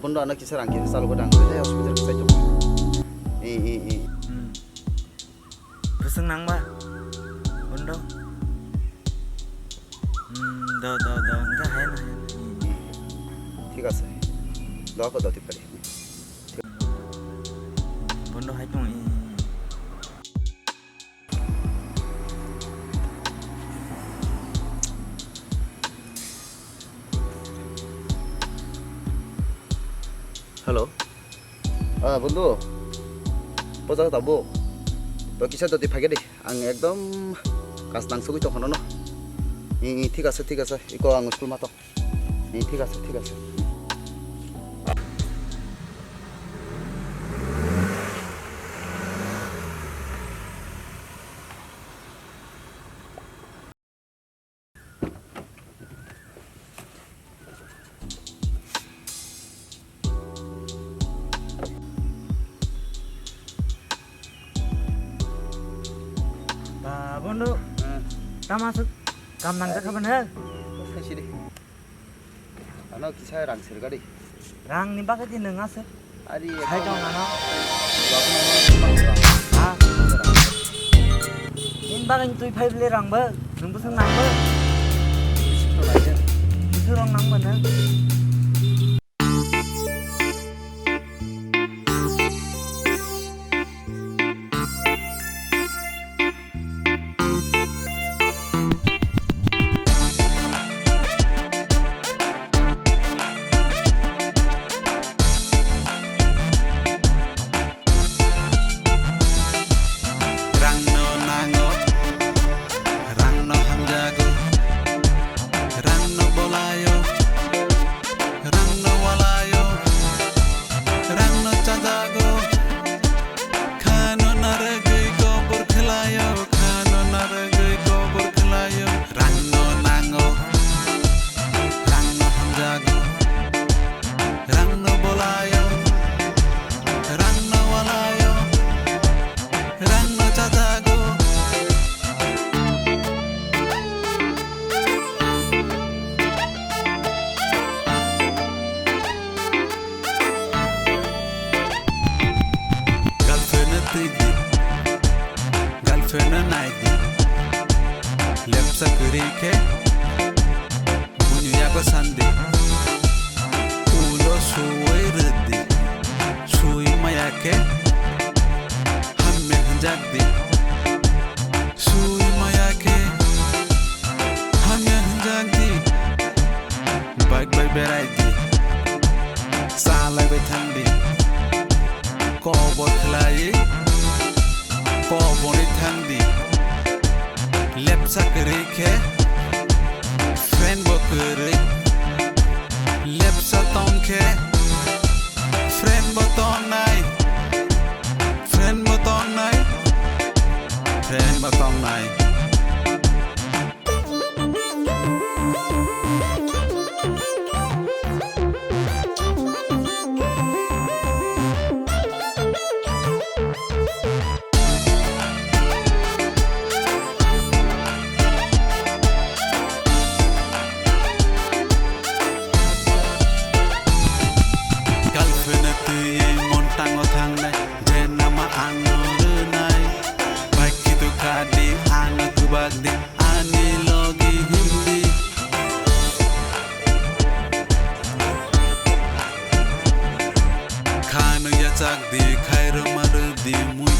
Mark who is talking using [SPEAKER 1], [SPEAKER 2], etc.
[SPEAKER 1] bunda anak kisah rangkir selalu pedang saja hospital saya coba
[SPEAKER 2] Pusing nang ba bunda do enggak enak
[SPEAKER 1] ঠিক আছে দোয়া করে দিতে পারি
[SPEAKER 2] bunda hai chung
[SPEAKER 1] হ্যালো বন্ধু পজা তাবো তো কিসা যদি ফাগে দে আং একদম কাজ নাংসুগি তখন ন ঠিক আছে ইকো আং স্কুল মাতো ঠিক আছে
[SPEAKER 2] bunda ta masuk kam nang ka ban he
[SPEAKER 1] 사실이 아나 기사에 랑스를 가리
[SPEAKER 2] rang ni ba ka ti nang ase
[SPEAKER 1] 아리
[SPEAKER 2] hai chong na no in ba kan tui phai le rang ba nung pusing nang ba surong nang ba na
[SPEAKER 3] Rangno nango, rangno hamjago, rangno bolayo, rangno walayo, rangno chadago, khano naragui ko burkhlayo, khano naragui ko burkhlayo. Rangno nango, rangno hamjago, rangno bolayo, rangno walayo. Rangno chadago Galfena tidi Galfena naidi Lepsa kurike Munyu yago sandi Ulo suwai ridi Sui mayake Hamme hanjagdi Sui mayake Hamme hanjagdi Bike by beraidi Salai by thandi Kobo khlai Kobo ni thandi Lepsa kurike Friend bo kuri Lepsa tonke Friend bo tonai Friend mo tong nai Galfena tu ye montang o thang nai jenama ano nai baik itu kadi anak kubagdi ani logi hindi khano ya chak di khairo mar di mui